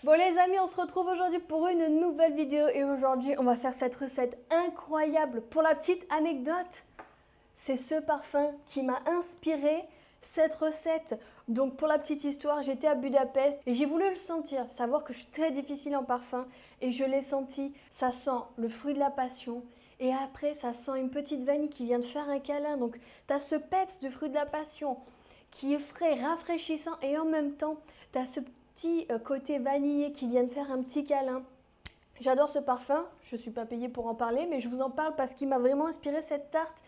Bon les amis, on se retrouve aujourd'hui pour une nouvelle vidéo et aujourd'hui on va faire cette recette incroyable. Pour la petite anecdote, c'est ce parfum qui m'a inspiré cette recette. Donc pour la petite histoire, j'étais à Budapest et j'ai voulu le sentir, savoir que je suis très difficile en parfum et je l'ai senti. Ça sent le fruit de la passion et après ça sent une petite vanille qui vient de faire un câlin. Donc tu as ce peps du fruit de la passion qui est frais, rafraîchissant et en même temps tu as ce petit côté vanillé qui vient de faire un petit câlin. J'adore ce parfum, je ne suis pas payée pour en parler, mais je vous en parle parce qu'il m'a vraiment inspiré cette tarte.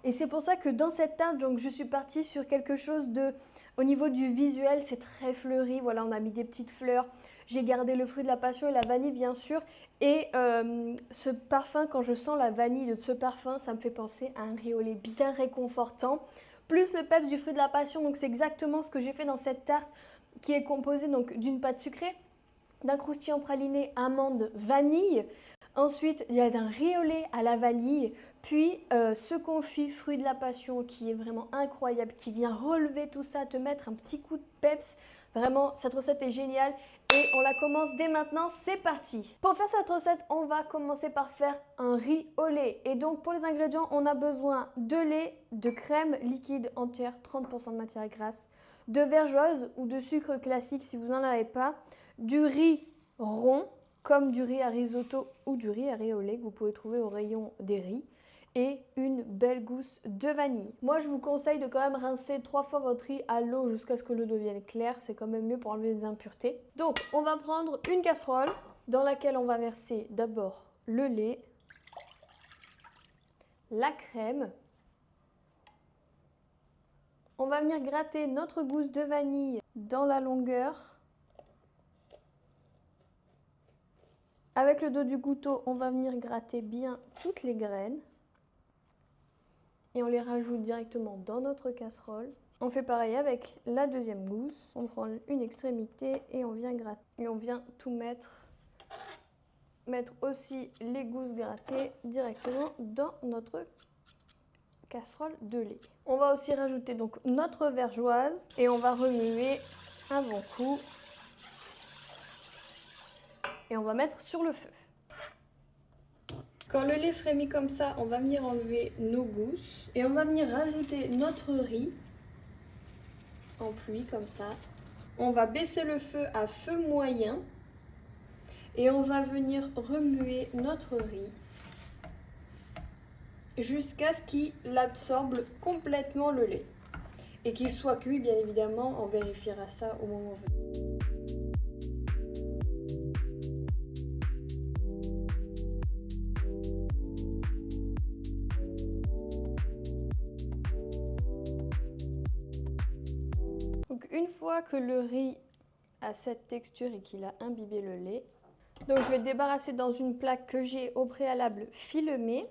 Et c'est pour ça que dans cette tarte, donc, je suis partie sur quelque chose de... Au niveau du visuel, c'est très fleuri. Voilà, on a mis des petites fleurs. J'ai gardé le fruit de la passion et la vanille, bien sûr. Et ce parfum, quand je sens la vanille de ce parfum, ça me fait penser à un riz au lait bien réconfortant. Plus le peps du fruit de la passion, donc c'est exactement ce que j'ai fait dans cette tarte qui est composée donc d'une pâte sucrée, d'un croustillant praliné amande vanille. Ensuite, il y a d'un riz au lait à la vanille, puis ce confit fruit de la passion qui est vraiment incroyable, qui vient relever tout ça, te mettre un petit coup de peps. Vraiment, cette recette est géniale et on la commence dès maintenant, c'est parti. Pour faire cette recette, on va commencer par faire un riz au lait. Et donc pour les ingrédients, on a besoin de lait, de crème liquide entière, 30% de matière grasse, de vergeuse ou de sucre classique si vous n'en avez pas, du riz rond, comme du riz à risotto ou du riz à riz au lait que vous pouvez trouver au rayon des riz, et une belle gousse de vanille. Moi, je vous conseille de quand même rincer 3 fois votre riz à l'eau jusqu'à ce que l'eau devienne claire. C'est quand même mieux pour enlever les impuretés. Donc, on va prendre une casserole dans laquelle on va verser d'abord le lait, la crème. On va venir gratter notre gousse de vanille dans la longueur. Avec le dos du couteau, on va venir gratter bien toutes les graines. Et on les rajoute directement dans notre casserole. On fait pareil avec la deuxième gousse. On prend une extrémité et on vient gratter. Et on vient tout mettre. Mettre aussi les gousses grattées directement dans notre casserole de lait. On va aussi rajouter donc notre vergeoise et on va remuer un bon coup. Et on va mettre sur le feu. Quand le lait frémit comme ça, on va venir enlever nos gousses et on va venir rajouter notre riz en pluie comme ça. On va baisser le feu à feu moyen et on va venir remuer notre riz jusqu'à ce qu'il absorbe complètement le lait et qu'il soit cuit, bien évidemment. On vérifiera ça au moment venu. Donc une fois que le riz a cette texture et qu'il a imbibé le lait, donc je vais le débarrasser dans une plaque que j'ai au préalable filemée.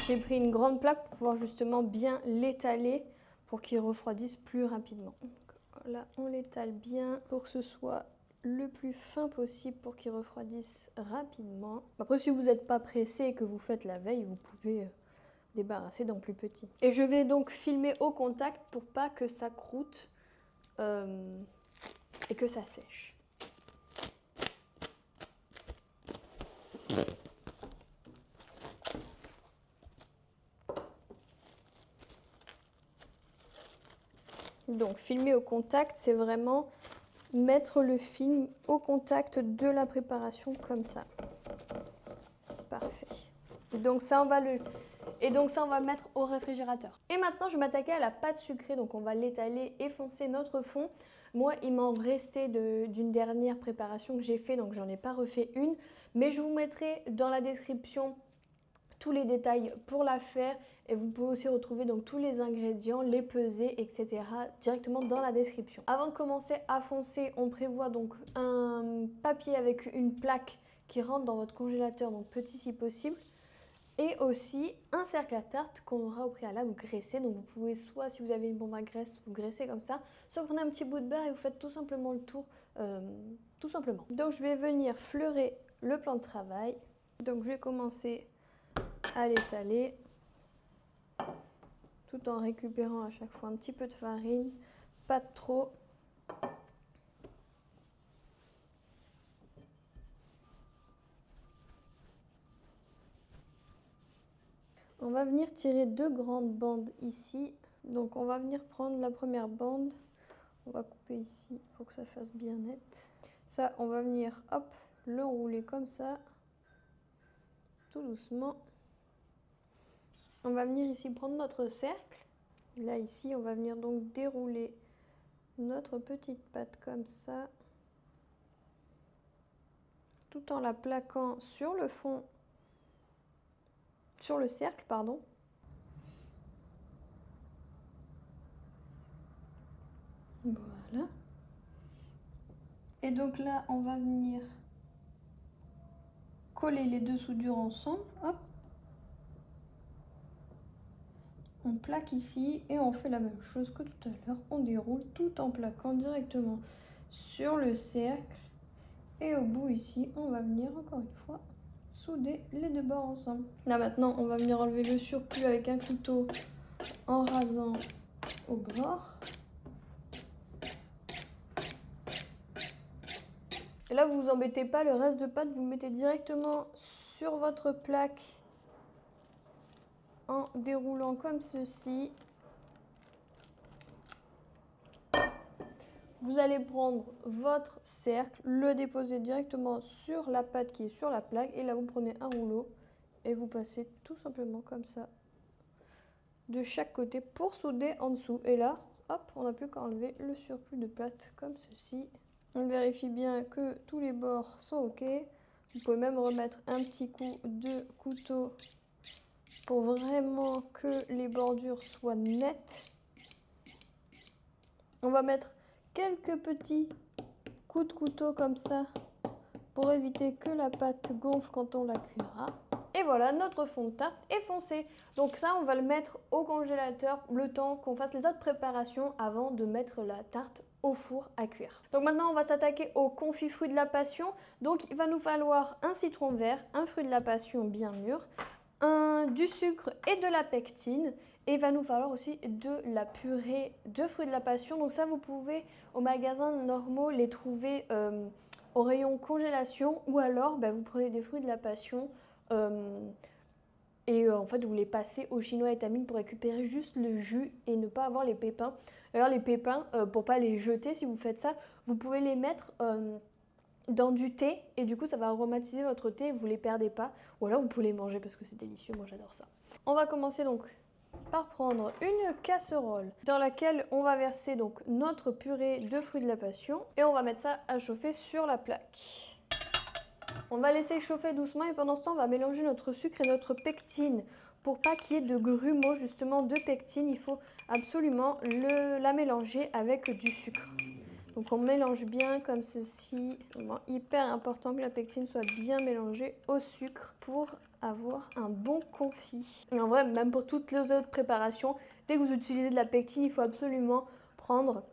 J'ai pris une grande plaque pour pouvoir justement bien l'étaler pour qu'il refroidisse plus rapidement. Donc là, on l'étale bien pour que ce soit le plus fin possible pour qu'il refroidisse rapidement. Après, si vous n'êtes pas pressé et que vous faites la veille, vous pouvez débarrasser dans plus petit. Et je vais donc filmer au contact pour pas que ça croûte et que ça sèche. Donc filmer au contact, c'est vraiment mettre le film au contact de la préparation comme ça. Parfait. Donc ça, on va le mettre au réfrigérateur. Et maintenant, je vais m'attaquer à la pâte sucrée. Donc on va l'étaler et foncer notre fond. Moi, il m'en restait d'une dernière préparation que j'ai fait, donc j'en ai pas refait une. Mais je vous mettrai dans la description tous les détails pour la faire et vous pouvez aussi retrouver donc tous les ingrédients, les peser, etc. directement dans la description. Avant de commencer à foncer, on prévoit donc un papier avec une plaque qui rentre dans votre congélateur, donc petit si possible. Et aussi un cercle à tarte qu'on aura au préalable graissé. Donc vous pouvez soit, si vous avez une bombe à graisse, vous graissez comme ça, soit prenez un petit bout de beurre et vous faites tout simplement le tour, tout simplement. Donc je vais venir fleurer le plan de travail. Donc je vais commencer à l'étaler tout en récupérant à chaque fois un petit peu de farine, pas de trop. On va venir tirer 2 grandes bandes ici. Donc on va venir prendre la première bande. On va couper ici pour que ça fasse bien net. Ça, on va venir, hop, le rouler comme ça, tout doucement. On va venir ici prendre notre cercle. Là, ici, on va venir donc dérouler notre petite pâte comme ça, tout en la plaquant sur le fond, sur le cercle, pardon. Voilà. Et donc là, on va venir coller les deux soudures ensemble. Hop. On plaque ici et on fait la même chose que tout à l'heure. On déroule tout en plaquant directement sur le cercle. Et au bout ici, on va venir encore une fois souder les deux bords ensemble. Là maintenant, on va venir enlever le surplus avec un couteau en rasant au bord. Et là, vous vous embêtez pas, le reste de pâte, vous le mettez directement sur votre plaque en déroulant comme ceci. Vous allez prendre votre cercle, le déposer directement sur la pâte qui est sur la plaque et là vous prenez un rouleau et vous passez tout simplement comme ça de chaque côté pour souder en dessous. Et là, hop, on n'a plus qu'à enlever le surplus de pâte comme ceci. On vérifie bien que tous les bords sont ok. Vous pouvez même remettre un petit coup de couteau pour vraiment que les bordures soient nettes. On va mettre quelques petits coups de couteau comme ça pour éviter que la pâte gonfle quand on la cuira. Et voilà, notre fond de tarte est foncé. Donc ça, on va le mettre au congélateur le temps qu'on fasse les autres préparations avant de mettre la tarte au four à cuire. Donc maintenant, on va s'attaquer au confit fruit de la passion. Donc il va nous falloir un citron vert, un fruit de la passion bien mûr, du sucre et de la pectine. Et il va nous falloir aussi de la purée de fruits de la passion. Donc ça, vous pouvez au magasin normaux les trouver au rayon congélation ou alors vous prenez des fruits de la passion en fait vous les passez au chinois étamine pour récupérer juste le jus et ne pas avoir les pépins. D'ailleurs les pépins, pour pas les jeter si vous faites ça, vous pouvez les mettre dans du thé et du coup ça va aromatiser votre thé et vous les perdez pas. Ou alors vous pouvez les manger parce que c'est délicieux, moi j'adore ça. On va commencer donc par prendre une casserole dans laquelle on va verser donc notre purée de fruits de la passion et on va mettre ça à chauffer sur la plaque. On va laisser chauffer doucement et pendant ce temps on va mélanger notre sucre et notre pectine pour pas qu'il y ait de grumeaux justement de pectine. Il faut absolument la mélanger avec du sucre. Donc on mélange bien comme ceci. Vraiment hyper important que la pectine soit bien mélangée au sucre pour avoir un bon confit. Et en vrai, même pour toutes les autres préparations, dès que vous utilisez de la pectine, il faut absolument prendre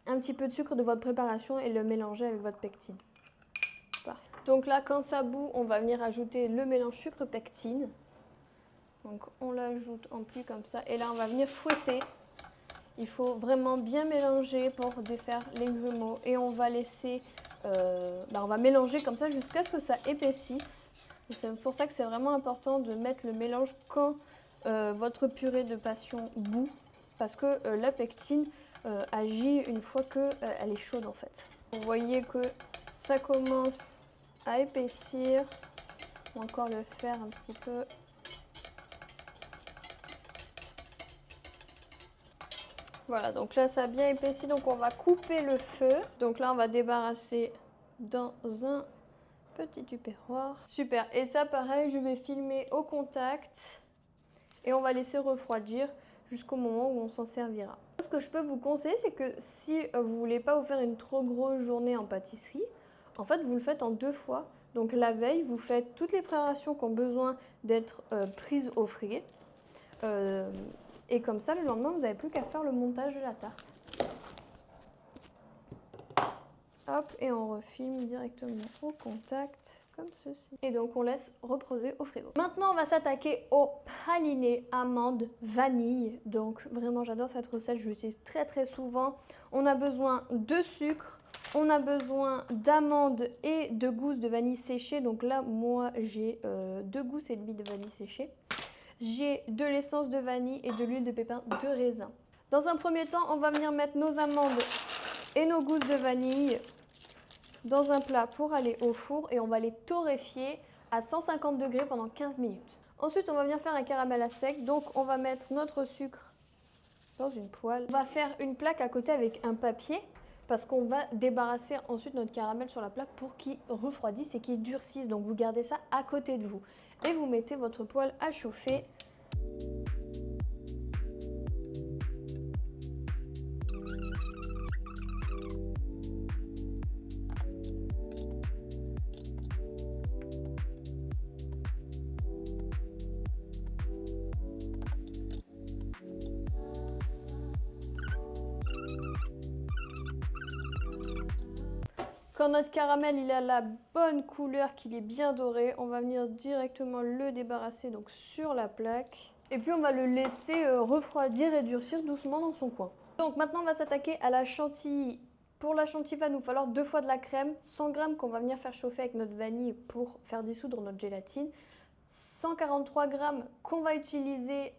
un petit peu de sucre de votre préparation et le mélanger avec votre pectine. Parfait. Donc là, quand ça bout, on va venir ajouter le mélange sucre-pectine. Donc on l'ajoute en plus comme ça. Et là, on va venir fouetter. Il faut vraiment bien mélanger pour défaire les grumeaux et on va laisser, on va mélanger comme ça jusqu'à ce que ça épaississe. C'est pour ça que c'est vraiment important de mettre le mélange quand votre purée de passion bout, parce que la pectine agit une fois qu'elle est chaude en fait. Vous voyez que ça commence à épaissir, on va encore le faire un petit peu. Voilà, donc là ça a bien épaissi, donc on va couper le feu. Donc là on va débarrasser dans un petit tupperware. Super, et ça pareil, je vais filmer au contact et on va laisser refroidir jusqu'au moment où on s'en servira. Ce que je peux vous conseiller, c'est que si vous voulez pas vous faire une trop grosse journée en pâtisserie, en fait vous le faites en 2 fois. Donc la veille, vous faites toutes les préparations qui ont besoin d'être prises au frais. Et comme ça, le lendemain, vous n'avez plus qu'à faire le montage de la tarte. Hop, et on refilme directement au contact, comme ceci. Et donc on laisse reposer au frigo. Maintenant on va s'attaquer au praliné amande vanille. Donc vraiment j'adore cette recette, je l'utilise très souvent. On a besoin de sucre, on a besoin d'amandes et de gousses de vanille séchées. Donc là moi j'ai 2 gousses et demie de vanille séchée. J'ai de l'essence de vanille et de l'huile de pépin de raisin. Dans un premier temps, on va venir mettre nos amandes et nos gousses de vanille dans un plat pour aller au four et on va les torréfier à 150 degrés pendant 15 minutes. Ensuite, on va venir faire un caramel à sec. Donc, on va mettre notre sucre dans une poêle. On va faire une plaque à côté avec un papier parce qu'on va débarrasser ensuite notre caramel sur la plaque pour qu'il refroidisse et qu'il durcisse. Donc, vous gardez ça à côté de vous et vous mettez votre poêle à chauffer. Quand notre caramel il a la bonne couleur, qu'il est bien doré, on va venir directement le débarrasser donc sur la plaque. Et puis on va le laisser refroidir et durcir doucement dans son coin. Donc maintenant on va s'attaquer à la chantilly. Pour la chantilly, il va nous falloir 2 fois de la crème, 100 g qu'on va venir faire chauffer avec notre vanille pour faire dissoudre notre gélatine, 143 g qu'on va utiliser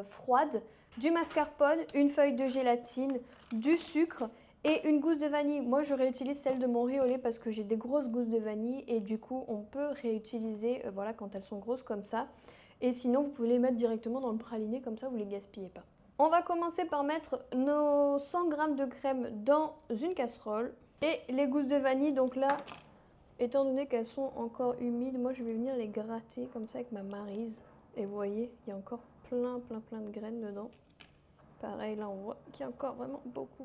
froide, du mascarpone, une feuille de gélatine, du sucre et une gousse de vanille. Moi je réutilise celle de mon riz au lait parce que j'ai des grosses gousses de vanille et du coup on peut réutiliser voilà, quand elles sont grosses comme ça. Et sinon vous pouvez les mettre directement dans le praliné, comme ça vous ne les gaspillez pas. On va commencer par mettre nos 100 g de crème dans une casserole et les gousses de vanille. Donc là, étant donné qu'elles sont encore humides, moi je vais venir les gratter comme ça avec ma maryse. Et vous voyez, il y a encore plein de graines dedans. Pareil, là on voit qu'il y a encore vraiment beaucoup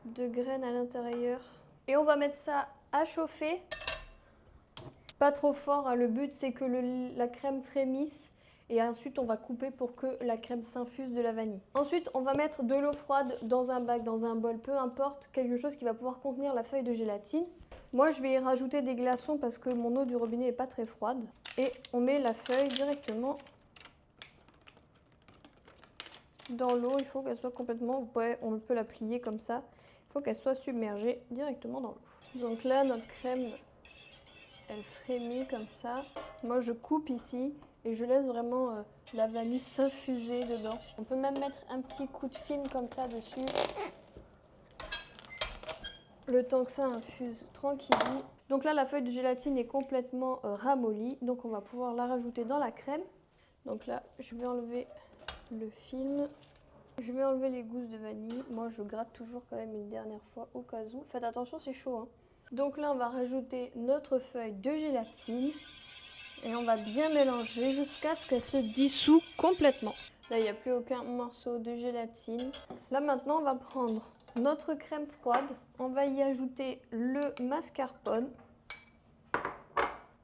de graines à l'intérieur. Et on va mettre ça à chauffer. Pas trop fort, hein. Le but c'est que la crème frémisse. Et ensuite, on va couper pour que la crème s'infuse de la vanille. Ensuite, on va mettre de l'eau froide dans un bac, dans un bol, peu importe, quelque chose qui va pouvoir contenir la feuille de gélatine. Moi, je vais y rajouter des glaçons parce que mon eau du robinet n'est pas très froide. Et on met la feuille directement dans l'eau. Il faut qu'elle soit complètement, on peut la plier comme ça. Il faut qu'elle soit submergée directement dans l'eau. Donc là, notre crème, elle frémit comme ça. Moi, je coupe ici. Et je laisse vraiment la vanille s'infuser dedans. On peut même mettre un petit coup de film comme ça dessus. Le temps que ça infuse tranquillement. Donc là, la feuille de gélatine est complètement ramollie. Donc on va pouvoir la rajouter dans la crème. Donc là, je vais enlever le film. Je vais enlever les gousses de vanille. Moi, je gratte toujours quand même une dernière fois au cas où. Faites attention, c'est chaud, hein. Donc là, on va rajouter notre feuille de gélatine. Et on va bien mélanger jusqu'à ce qu'elle se dissout complètement. Là, il n'y a plus aucun morceau de gélatine. Là, maintenant, on va prendre notre crème froide. On va y ajouter le mascarpone.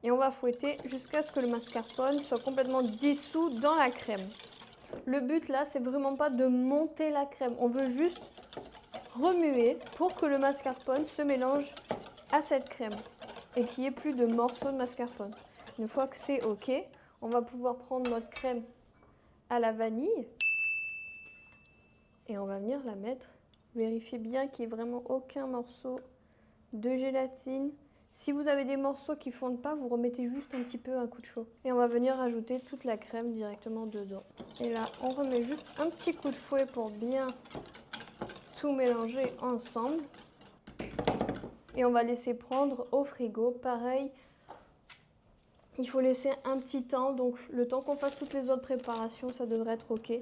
Et on va fouetter jusqu'à ce que le mascarpone soit complètement dissous dans la crème. Le but, là, c'est vraiment pas de monter la crème. On veut juste remuer pour que le mascarpone se mélange à cette crème. Et qu'il n'y ait plus de morceaux de mascarpone. Une fois que c'est OK, on va pouvoir prendre notre crème à la vanille et on va venir la mettre. Vérifiez bien qu'il n'y ait vraiment aucun morceau de gélatine. Si vous avez des morceaux qui ne fondent pas, vous remettez juste un petit peu un coup de chaud. Et on va venir ajouter toute la crème directement dedans. Et là, on remet juste un petit coup de fouet pour bien tout mélanger ensemble. Et on va laisser prendre au frigo. Pareil. Il faut laisser un petit temps, donc le temps qu'on fasse toutes les autres préparations, ça devrait être OK.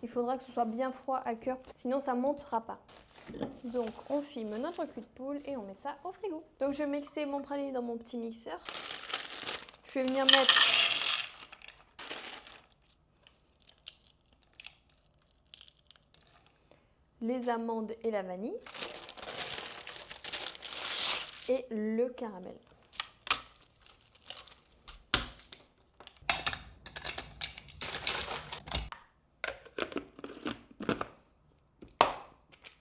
Il faudra que ce soit bien froid à cœur, sinon ça ne montera pas. Donc on filme notre cul de poule et on met ça au frigo. Donc je vais mixer mon praliné dans mon petit mixeur. Je vais venir mettre les amandes et la vanille et le caramel.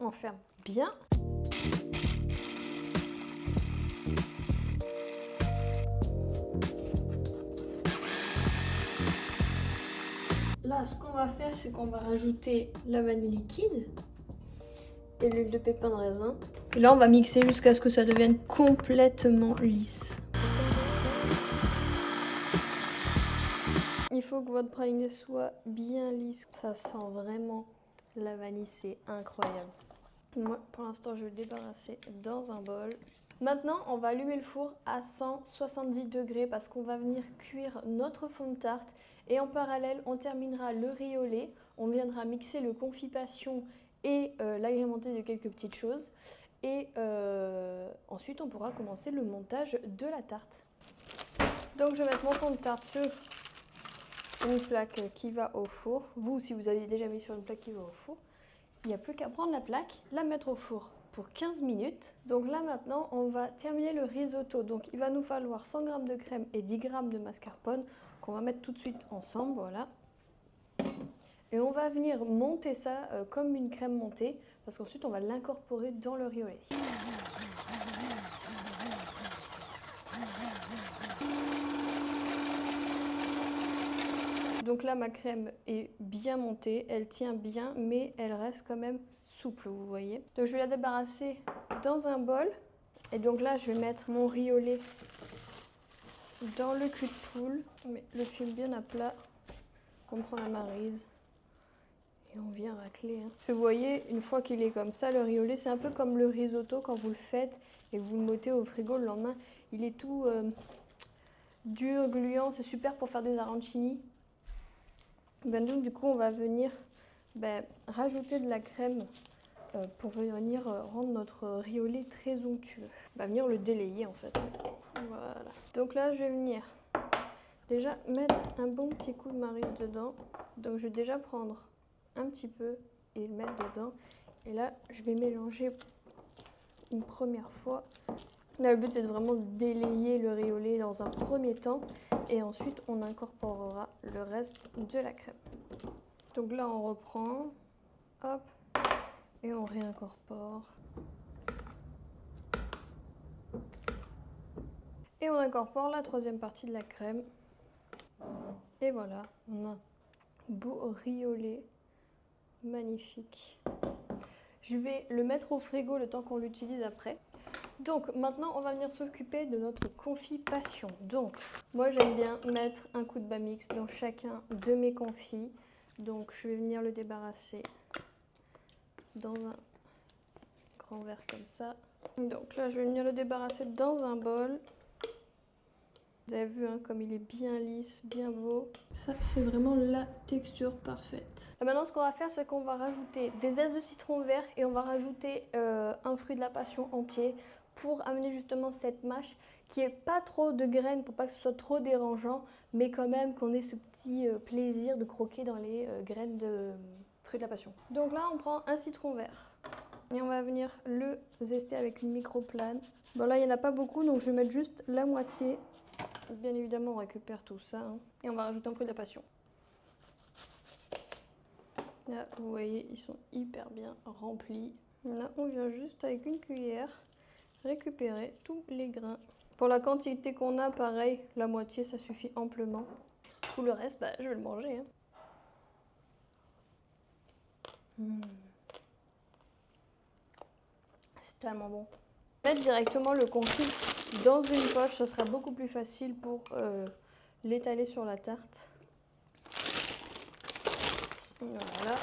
On ferme bien. là, ce qu'on va faire, c'est qu'on va rajouter la vanille liquide et l'huile de pépin de raisin. Et là, on va mixer jusqu'à ce que ça devienne complètement lisse. Il faut que votre praliné soit bien lisse. Ça sent vraiment la vanille, c'est incroyable. Moi, pour l'instant, je vais le débarrasser dans un bol. Maintenant, on va allumer le four à 170 degrés parce qu'on va venir cuire notre fond de tarte. Et en parallèle, on terminera le riz au lait. On viendra mixer le confit passion et l'agrémenter de quelques petites choses. Et ensuite, on pourra commencer le montage de la tarte. Donc, je vais mettre mon fond de tarte sur une plaque qui va au four. Vous, si vous avez déjà mis sur une plaque qui va au four, il n'y a plus qu'à prendre la plaque, la mettre au four pour 15 minutes. Donc là maintenant, on va terminer le risotto. Donc il va nous falloir 100 g de crème et 10 g de mascarpone qu'on va mettre tout de suite ensemble, voilà. Et on va venir monter ça comme une crème montée parce qu'ensuite on va l'incorporer dans le riz au lait. Donc là, ma crème est bien montée, elle tient bien, mais elle reste quand même souple, vous voyez. Donc je vais la débarrasser dans un bol. Et donc là, je vais mettre mon riz au lait dans le cul de poule. On met le film bien à plat. On prend la maryse et on vient racler. Parce que vous voyez, une fois qu'il est comme ça, le riz au lait, c'est un peu comme le risotto quand vous le faites et vous le mettez au frigo le lendemain. Il est tout dur, gluant, c'est super pour faire des arancini. Donc du coup, on va venir rajouter de la crème pour venir rendre notre riz au lait très onctueux. On va venir le délayer en fait. Voilà. Donc là, je vais venir déjà mettre un bon petit coup de maryse dedans. Donc je vais déjà prendre un petit peu et le mettre dedans. Et là, je vais mélanger une première fois. Là, le but, c'est de vraiment délayer le riz au lait dans un premier temps. Et ensuite, on incorporera le reste de la crème. Donc là, on reprend, hop, et on réincorpore. Et on incorpore la troisième partie de la crème. Et voilà, on a un beau riz au lait, magnifique. Je vais le mettre au frigo le temps qu'on l'utilise après. Donc maintenant, on va venir s'occuper de notre confit passion. Donc, moi j'aime bien mettre un coup de bas-mix dans chacun de mes confits. Donc je vais venir le débarrasser dans un grand verre comme ça. Donc là, je vais venir le débarrasser dans un bol. Vous avez vu comme il est bien lisse, bien beau. Ça, c'est vraiment la texture parfaite. Et maintenant, ce qu'on va faire, c'est qu'on va rajouter des zestes de citron vert et on va rajouter un fruit de la passion entier pour amener justement cette mâche qui est pas trop de graines pour pas que ce soit trop dérangeant, mais quand même qu'on ait ce petit plaisir de croquer dans les graines de fruit de la passion. Donc là, on prend un citron vert et on va venir le zester avec une microplane. Bon là, il n'y en a pas beaucoup, donc je vais mettre juste la moitié. Bien évidemment, on récupère tout ça et on va rajouter un fruit de la passion. Là, vous voyez, ils sont hyper bien remplis. Là, on vient juste avec une cuillère récupérer tous les grains. Pour la quantité qu'on a, pareil, la moitié, ça suffit amplement. Tout le reste, je vais le manger. C'est tellement bon. Mettre directement le confit dans une poche, ce sera beaucoup plus facile pour l'étaler sur la tarte. Voilà.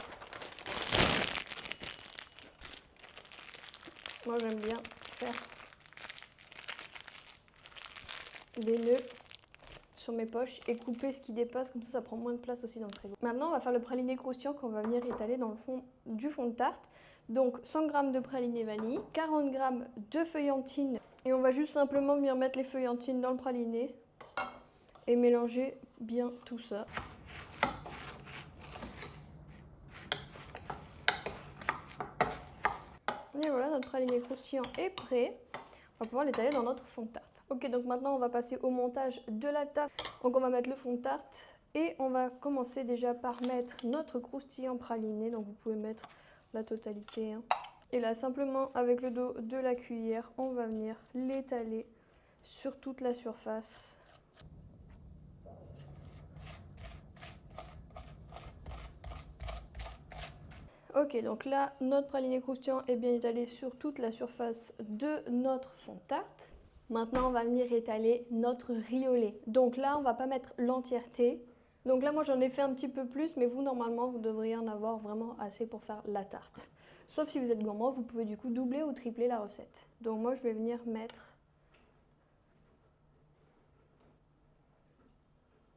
Moi, j'aime bien faire des nœuds sur mes poches et couper ce qui dépasse, comme ça prend moins de place aussi dans le frigo. Maintenant, on va faire le praliné croustillant qu'on va venir étaler dans le fond du fond de tarte. Donc 100 g de praliné vanille, 40 g de feuillantine et on va juste simplement venir mettre les feuillantines dans le praliné et mélanger bien tout ça. Et voilà, notre praliné croustillant est prêt. On va pouvoir l'étaler dans notre fond de tarte. Ok, donc maintenant on va passer au montage de la tarte. Donc on va mettre le fond de tarte et on va commencer déjà par mettre notre croustillant praliné. Donc vous pouvez mettre la totalité. Et là, simplement avec le dos de la cuillère, on va venir l'étaler sur toute la surface. Ok, donc là, notre praliné croustillant est bien étalé sur toute la surface de notre fond de tarte. Maintenant, on va venir étaler notre riz au lait. Donc là, on va pas mettre l'entièreté. Donc là, moi, j'en ai fait un petit peu plus, mais vous, normalement, vous devriez en avoir vraiment assez pour faire la tarte. Sauf si vous êtes gourmand, vous pouvez du coup doubler ou tripler la recette. Donc moi, je vais venir mettre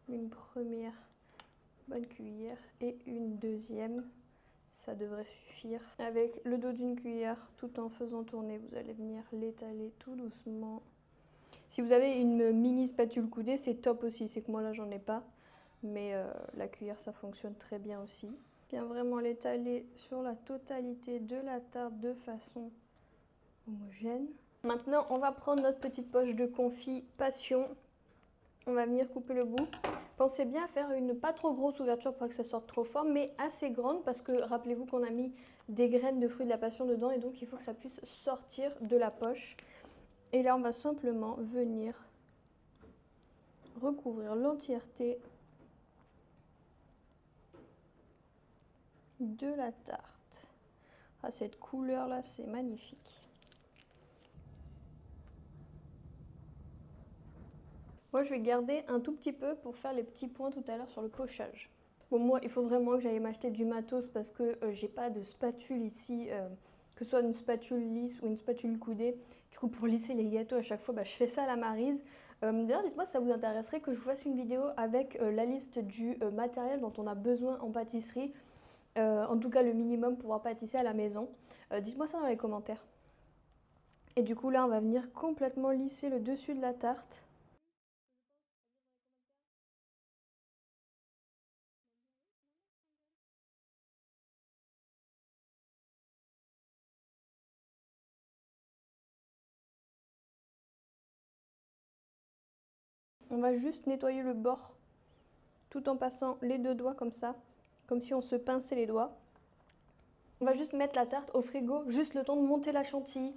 une première bonne cuillère et une deuxième. Ça devrait suffire. Avec le dos d'une cuillère, tout en faisant tourner, vous allez venir l'étaler tout doucement. Si vous avez une mini spatule coudée, c'est top aussi. C'est que moi là, j'en ai pas. Mais la cuillère, ça fonctionne très bien aussi. Bien vraiment l'étaler sur la totalité de la tarte de façon homogène. Maintenant, on va prendre notre petite poche de confit passion. On va venir couper le bout. Pensez bien à faire une pas trop grosse ouverture pour pas que ça sorte trop fort, mais assez grande parce que rappelez-vous qu'on a mis des graines de fruits de la passion dedans et donc il faut que ça puisse sortir de la poche. Et là, on va simplement venir recouvrir l'entièreté de la tarte. Ah, cette couleur là, c'est magnifique. Moi, je vais garder un tout petit peu pour faire les petits points tout à l'heure sur le pochage. Bon, moi, il faut vraiment que j'aille m'acheter du matos parce que j'ai pas de spatule ici, que ce soit une spatule lisse ou une spatule coudée. Du coup, pour lisser les gâteaux à chaque fois, je fais ça à la Maryse. D'ailleurs, dites-moi si ça vous intéresserait que je vous fasse une vidéo avec la liste du matériel dont on a besoin en pâtisserie. En tout cas, le minimum pour pouvoir pâtisser à la maison. Dites-moi ça dans les commentaires. Et du coup, là, on va venir complètement lisser le dessus de la tarte. On va juste nettoyer le bord tout en passant les deux doigts comme ça, comme si on se pinçait les doigts. On va juste mettre la tarte au frigo, juste le temps de monter la chantilly.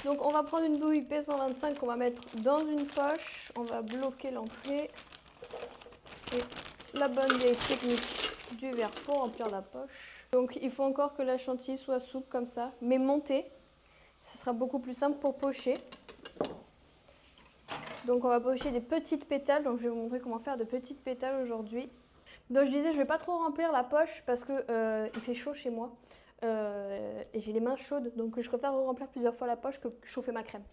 Donc on va prendre une douille P125 qu'on va mettre dans une poche. On va bloquer l'entrée. Et la bonne vieille technique du verre pour remplir la poche. Donc il faut encore que la chantilly soit souple comme ça, mais montée. Ce sera beaucoup plus simple pour pocher. Donc on va pocher des petites pétales. Donc je vais vous montrer comment faire de petites pétales aujourd'hui. Donc je disais, je vais pas trop remplir la poche parce que il fait chaud chez moi. Et j'ai les mains chaudes, donc je préfère remplir plusieurs fois la poche que chauffer ma crème.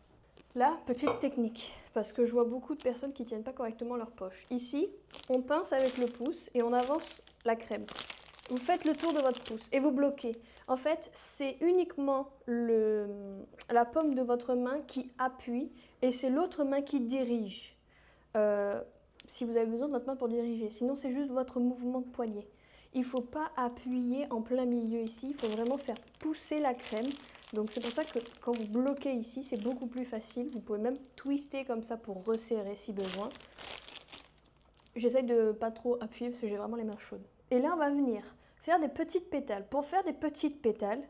Là, petite technique, parce que je vois beaucoup de personnes qui tiennent pas correctement leur poche. Ici, on pince avec le pouce et on avance la crème. Vous faites le tour de votre pouce et vous bloquez. En fait, c'est uniquement la paume de votre main qui appuie et c'est l'autre main qui dirige. Si vous avez besoin de votre main pour diriger, sinon c'est juste votre mouvement de poignet. Il ne faut pas appuyer en plein milieu ici, il faut vraiment faire pousser la crème. Donc c'est pour ça que quand vous bloquez ici, c'est beaucoup plus facile. Vous pouvez même twister comme ça pour resserrer si besoin. J'essaye de pas trop appuyer parce que j'ai vraiment les mains chaudes. Et là, on va venir faire des petites pétales. Pour faire des petites pétales,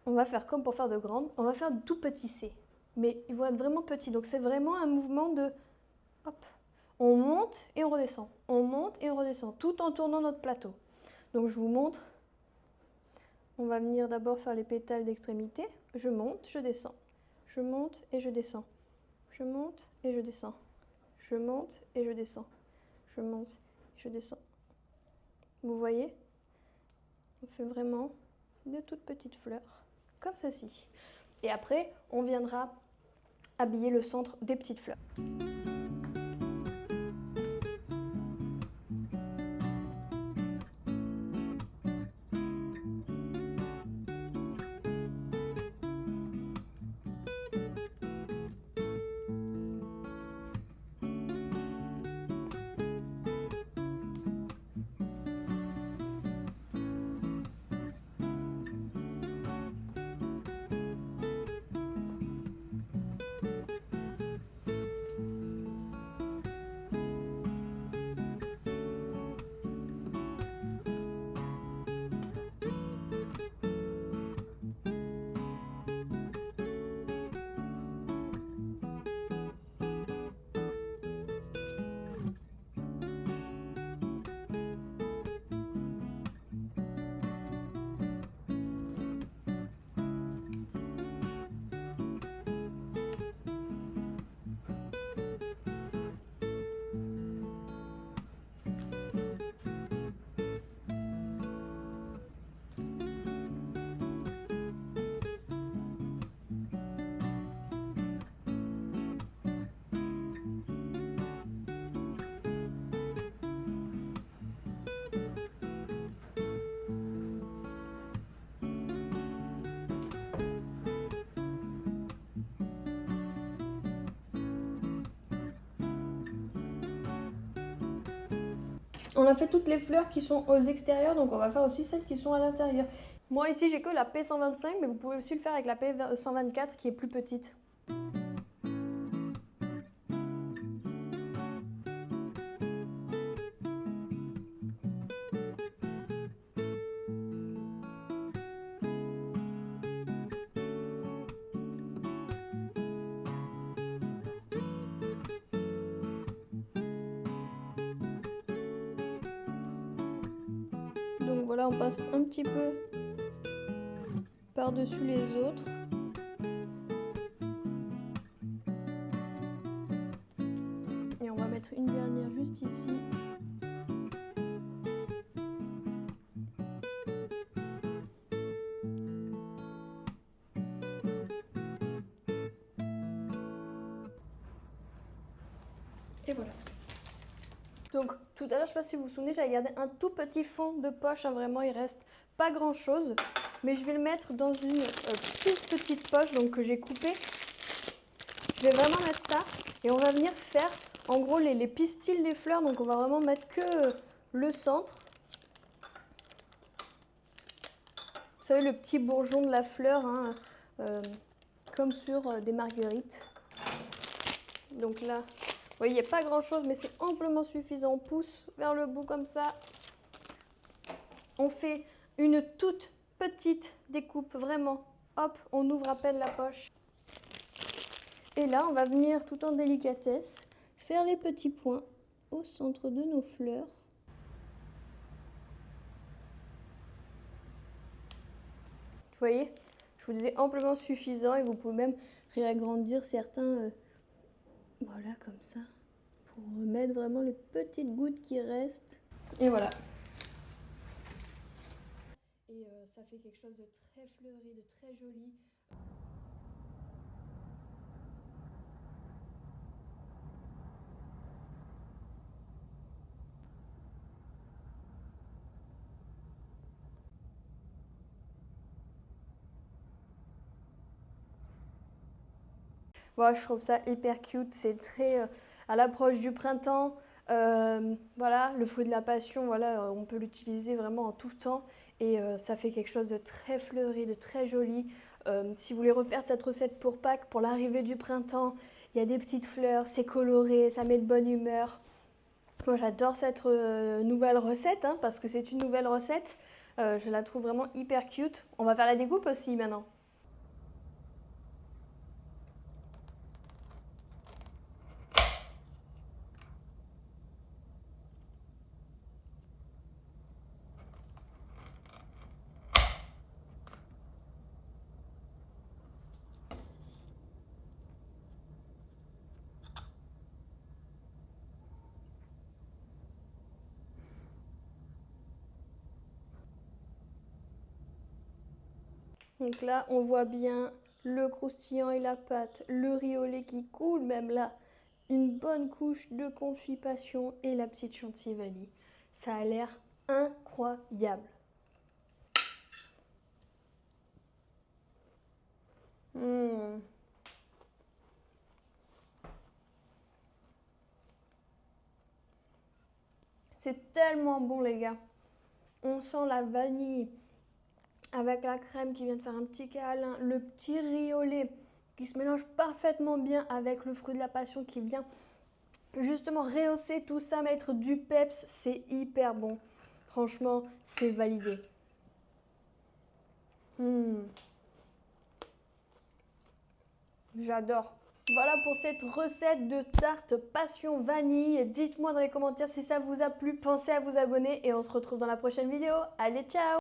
on va faire comme pour faire de grandes, on va faire de tout petits C. Mais ils vont être vraiment petits, donc c'est vraiment un mouvement de hop. On monte et on redescend, on monte et on redescend, tout en tournant notre plateau. Donc je vous montre. On va venir d'abord faire les pétales d'extrémité. Je monte, je descends. Je monte et je descends. Je monte et je descends. Je monte et je descends. Je monte et je descends. Vous voyez? On fait vraiment de toutes petites fleurs, comme ceci. Et après, on viendra habiller le centre des petites fleurs. On a fait toutes les fleurs qui sont aux extérieurs, donc on va faire aussi celles qui sont à l'intérieur. Moi ici j'ai que la P125, mais vous pouvez aussi le faire avec la P124 qui est plus petite. Donc voilà, on passe un petit peu par-dessus les autres. Et on va mettre une dernière juste ici. Et voilà. Donc tout à l'heure, je ne sais pas si vous vous souvenez, j'avais gardé un tout petit fond de poche, hein, vraiment il reste pas grand chose, mais je vais le mettre dans une toute petite poche donc que j'ai coupée. Je vais vraiment mettre ça et on va venir faire en gros les pistils des fleurs, donc on va vraiment mettre que le centre. Vous savez, le petit bourgeon de la fleur, hein, comme sur des marguerites. Donc là, vous voyez, il n'y a pas grand chose, mais c'est amplement suffisant. On pousse vers le bout comme ça. On fait une toute petite découpe, vraiment. Hop, on ouvre à peine la poche. Et là, on va venir tout en délicatesse faire les petits points au centre de nos fleurs. Vous voyez, je vous disais amplement suffisant et vous pouvez même réagrandir certains, voilà, comme ça, pour mettre vraiment les petites gouttes qui restent. Et voilà. Et ça fait quelque chose de très fleuri, de très joli. Voilà, je trouve ça hyper cute, c'est très à l'approche du printemps. Voilà, le fruit de la passion, voilà, on peut l'utiliser vraiment en tout temps et ça fait quelque chose de très fleuri, de très joli. Si vous voulez refaire cette recette pour Pâques, pour l'arrivée du printemps, il y a des petites fleurs, c'est coloré, ça met de bonne humeur. Moi j'adore cette nouvelle recette, hein, parce que c'est une nouvelle recette. Je la trouve vraiment hyper cute. On va faire la découpe aussi maintenant. Donc là, on voit bien le croustillant et la pâte, le riz au lait qui coule, même là, une bonne couche de confit passion et la petite chantilly vanille. Ça a l'air incroyable. C'est tellement bon, les gars. On sent la vanille avec la crème qui vient de faire un petit câlin, le petit riz au lait qui se mélange parfaitement bien avec le fruit de la passion qui vient justement rehausser tout ça, mettre du peps. C'est hyper bon. Franchement, c'est validé. J'adore. Voilà pour cette recette de tarte passion vanille. Dites-moi dans les commentaires si ça vous a plu. Pensez à vous abonner et on se retrouve dans la prochaine vidéo. Allez, ciao!